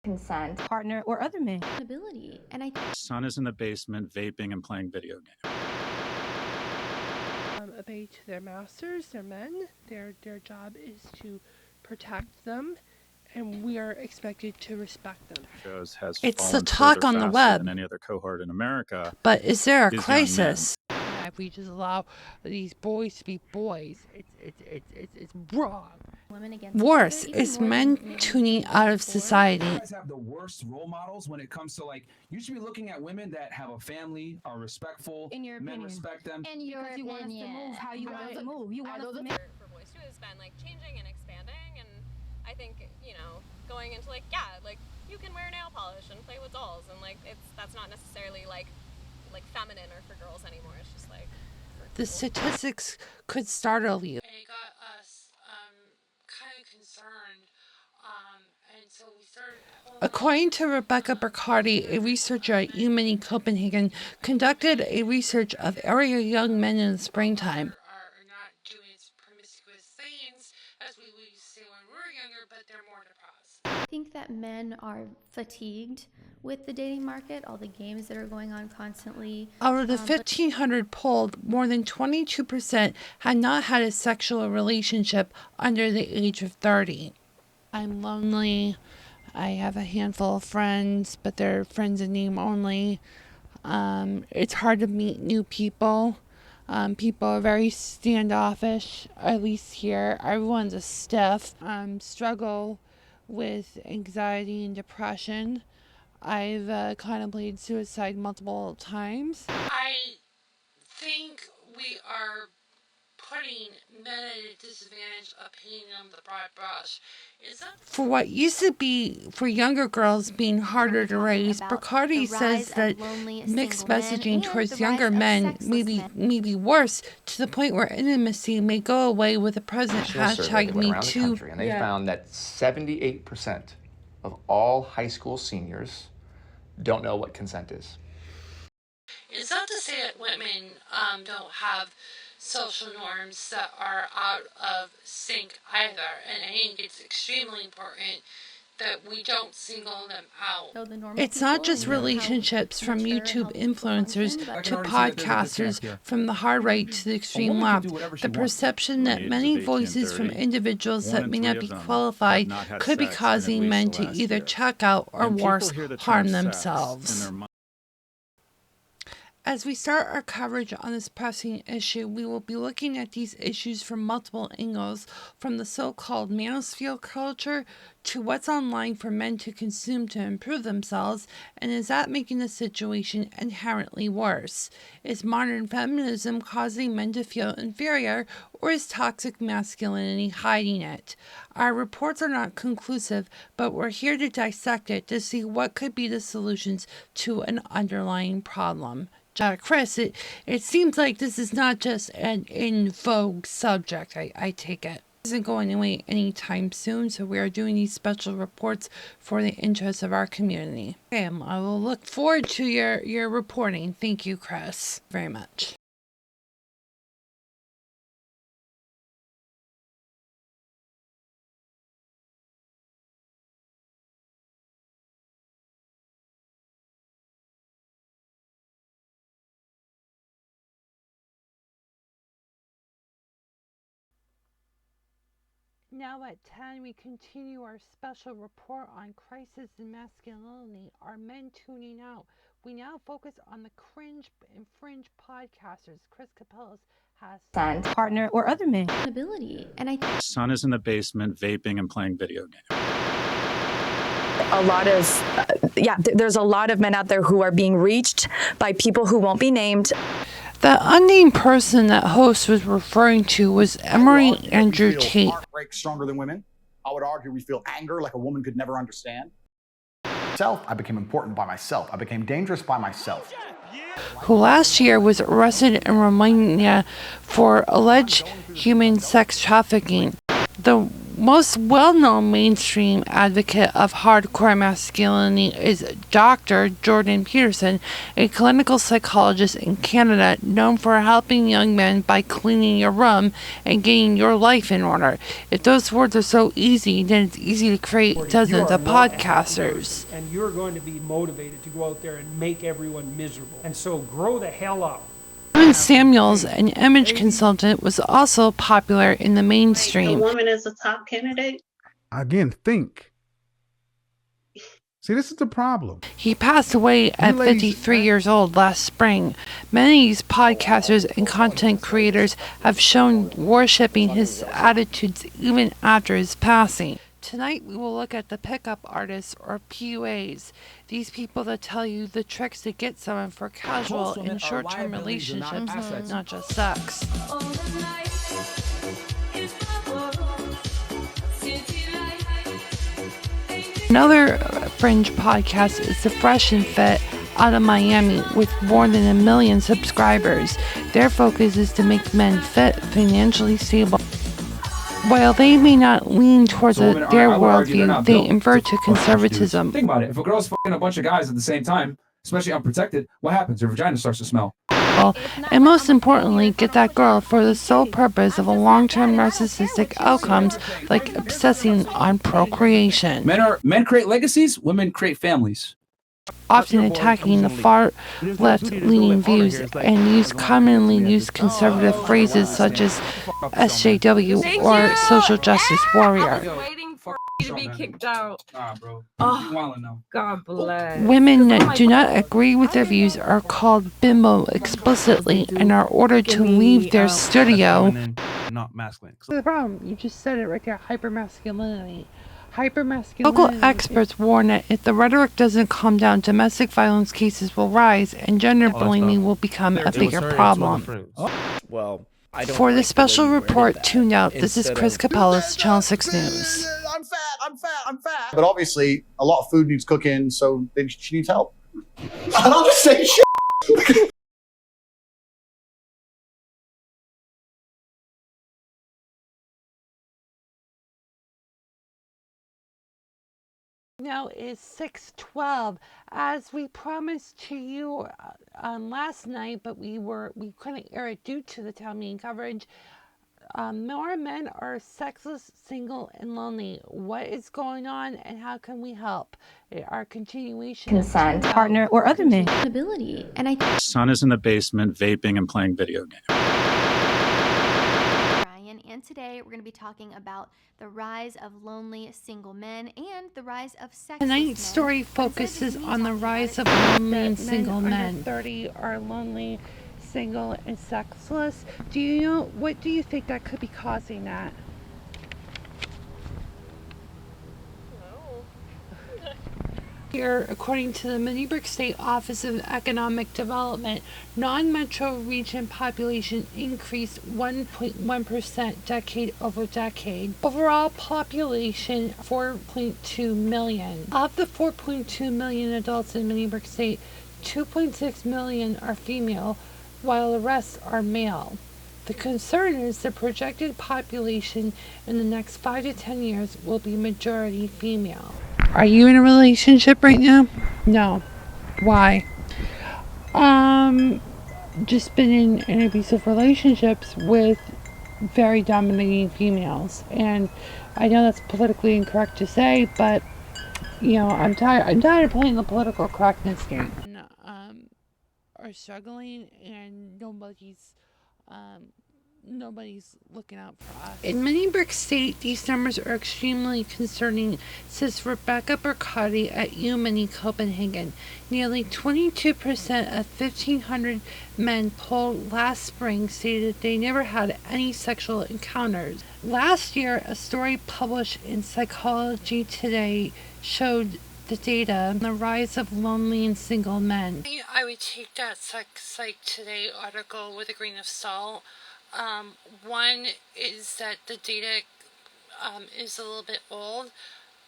consent, partner, or other man. Ability. And son is in the basement vaping and playing video games. Obey to their masters, their men. Their job is to protect them, and we are expected to respect them. It's the talk on the web. Than any other cohort in America. But is there a crisis? If we just allow these boys to be boys, it's wrong. Worse is men tuning out of society. You guys have the worst role models when it comes to, like, you should be looking at women that have a family, are respectful, In your men opinion. respect them. And you want us to move how you want us to move. You want us to for boys too has been like changing and expanding, and I think, you know, going into like you can wear nail polish and play with dolls, and like that's not necessarily like feminine or for girls anymore. It's just like The statistics could startle you. And it got us kind of concerned, and so we started. According to Rebecca Bercardi, a researcher at UMini Copenhagen, conducted a research of area young men in the springtime. Are not doing promiscuous things as we used to say when we were younger, but they're more depressed. I think that men are fatigued with the dating market, all the games that are going on constantly. Out of the 1,500 polled, more than 22% had not had a sexual relationship under the age of 30. I'm lonely. I have a handful of friends, but they're friends in name only. It's hard to meet new people. People are very standoffish, at least here. Everyone's a stiff. Struggle with anxiety and depression. I've contemplated suicide multiple times. I think we are putting men at a disadvantage of painting them with a broad brush. For what used to be for younger girls being harder to raise, Bercardi says that mixed messaging towards younger men may be worse, to the point where intimacy may go away with the present hashtag #MeToo. And they found that 78% of all high school seniors don't know what consent is. It's not to say that women don't have social norms that are out of sync either, and I think it's extremely important that we don't single them out. It's not just relationships from YouTube influencers to podcasters, from the hard right to the extreme left. The perception that many voices from individuals that may not be qualified could be causing men to either check out or worse, harm themselves. As we start our coverage on this pressing issue, we will be looking at these issues from multiple angles, from the so-called manosphere culture to what's online for men to consume to improve themselves, and is that making the situation inherently worse? Is modern feminism causing men to feel inferior, or is toxic masculinity hiding it? Our reports are not conclusive, but we're here to dissect it to see what could be the solutions to an underlying problem. Chris, it seems like this is not just an in vogue subject, I take it. It isn't going away anytime soon, so we are doing these special reports for the interests of our community. Okay, I will look forward to your reporting. Thank you, Chris, very much. Now at 10, we continue our special report on crisis in masculinity. Are men tuning out? We now focus on the cringe and fringe podcasters. Chris Capellas has Consent, partner, or other man. Ability. And Son is in the basement vaping and playing video games. a lot of, there's a lot of men out there who are being reached by people who won't be named. The unnamed person that host was referring to was Emory Andrew Tate. Heartbreak stronger than women. I would argue we feel anger like a woman could never understand. I became important by myself. I became dangerous by myself. Who last year was arrested in Romania for alleged human sex trafficking. The most well-known mainstream advocate of hardcore masculinity is Dr. Jordan Peterson, a clinical psychologist in Canada known for helping young men by cleaning your room and getting your life in order. If those words are so easy, then it's easy to create dozens of podcasters. And you're going to be motivated to go out there and make everyone miserable. And so grow the hell up. Peterson Samuels, an image consultant, was also popular in the mainstream. A woman is a top candidate. Again, think. See, this is the problem. He passed away at 53 years old last spring. Many of these podcasters and content creators have shown worshipping his attitudes even after his passing. Tonight we will look at the pickup artists, or PUAs. These people that tell you the tricks to get someone for casual and short-term relationships, not just sex. Another fringe podcast is The Fresh and Fit out of Miami with more than 1 million subscribers. Their focus is to make men fit, financially stable. While they may not lean towards their worldview, they invert to conservatism. Think about it. If a girl's fucking a bunch of guys at the same time, especially unprotected, what happens? Her vagina starts to smell. And most importantly, get that girl for the sole purpose of a long-term narcissistic outcomes like obsessing on procreation. Men create legacies, women create families. Often attacking the far left-leaning views and commonly used conservative phrases such as SJW or social justice warrior. Waiting for you to be kicked out. Nah, bro. Oh, God bless. Women that do not agree with their views are called bimbo explicitly and are ordered to leave their studio. Not masculine. The problem, you just said it right there, hypermasculinity. Local experts warn that if the rhetoric doesn't calm down, domestic violence cases will rise and gender bullying will become a bigger problem. Well, For the special report tuned out, this is Chris Capellas, Channel 6 News. I'm fat. But obviously, a lot of food needs cooking, so she needs help. I'll just say shit. Now it's 6:12. As we promised to you last night, but we couldn't air it due to the town meeting coverage. More men are sexless, single, and lonely. What is going on, and how can we help? Our continuation. Consent, partner, or other men. Ability, and Son is in the basement vaping and playing video games. And today we're going to be talking about the rise of lonely single men and the rise of sexless men. Tonight's story focuses on the rise of lonely and single men. Under 30 are lonely, single, and sexless. What do you think that could be causing that? Here, according to the Minifig State Office of Economic Development, non-metro region population increased 1.1% decade over decade. Overall population 4.2 million. Of the 4.2 million adults in Minifig State, 2.6 million are female, while the rest are male. The concern is the projected population in the next 5 to 10 years will be majority female. Are you in a relationship right now? No. Why? Just been in abusive relationships with very dominating females. And I know that's politically incorrect to say, but I'm tired of playing the political correctness game. Are struggling and nobody's looking out for us. In Minifig State, these numbers are extremely concerning, says Rebecca Burkhardt at UMini Copenhagen. Nearly 22% of 1,500 men polled last spring stated they never had any sexual encounters. Last year, a story published in Psychology Today showed the data on the rise of lonely and single men. I would take that Psych Today article with a grain of salt. One is that the data is a little bit old.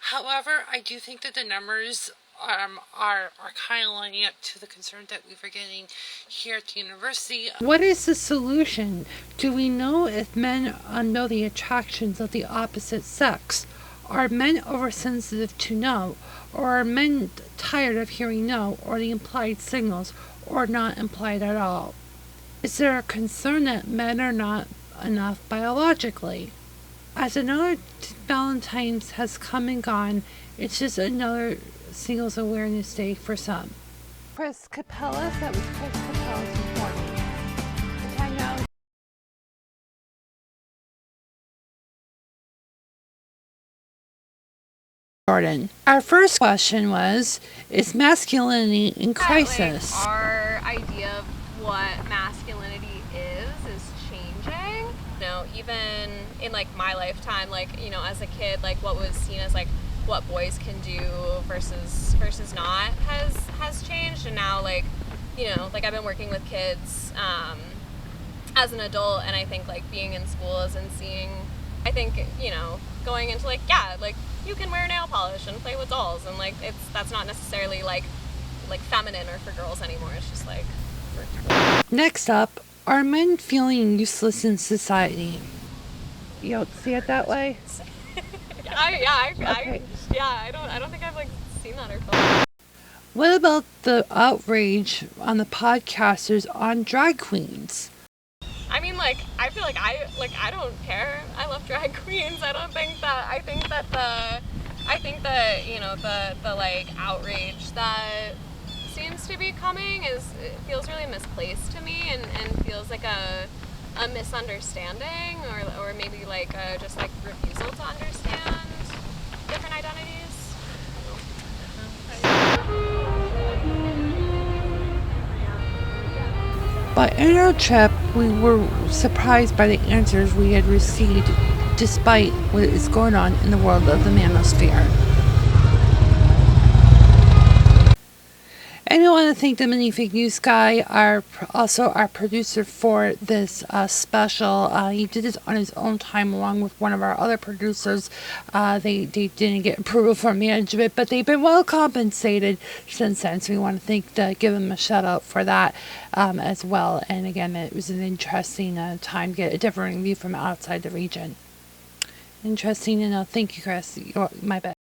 However, I do think that the numbers are kind of lining up to the concerns that we were getting here at the university. What is the solution? Do we know if men know the attractions of the opposite sex? Are men oversensitive to no? Or are men tired of hearing no, or the implied signals, or not implied at all? Is there a concern that men are not enough biologically? As another Valentine's has come and gone, it's just another Singles Awareness Day for some. Chris Capellas, that was Chris Capellas reporting. Timeout. Jordan. Our first question was, is masculinity in crisis? Like, our idea of what masculinity is changing. You know, even in like my lifetime, like, you know, as a kid, like what was seen as like what boys can do versus not has changed. And now, like, you know, like I've been working with kids as an adult, and I think like being in schools and seeing, I think, you know, going into like, yeah, like you can wear nail polish and play with dolls, and like that's not necessarily like feminine or for girls anymore. It's just like Next up, are men feeling useless in society? You don't see it that way? I don't think I've like seen that or felt. What about the outrage on the podcasters on drag queens? I mean, like, I feel like I don't care. I love drag queens. I think that you know, the like outrage that seems to be coming it feels really misplaced to me, and feels like a misunderstanding, or maybe like just like refusal to understand different identities. But in our trip, we were surprised by the answers we had received, despite what is going on in the world of the manosphere. And I want to thank the Minifig News guy, also our producer for this special. He did this on his own time along with one of our other producers. They didn't get approval from management, but they've been well compensated since then. So we want to give them a shout out for that as well. And again, it was an interesting time to get a different view from outside the region. Interesting, and thank you, Chris. My bad.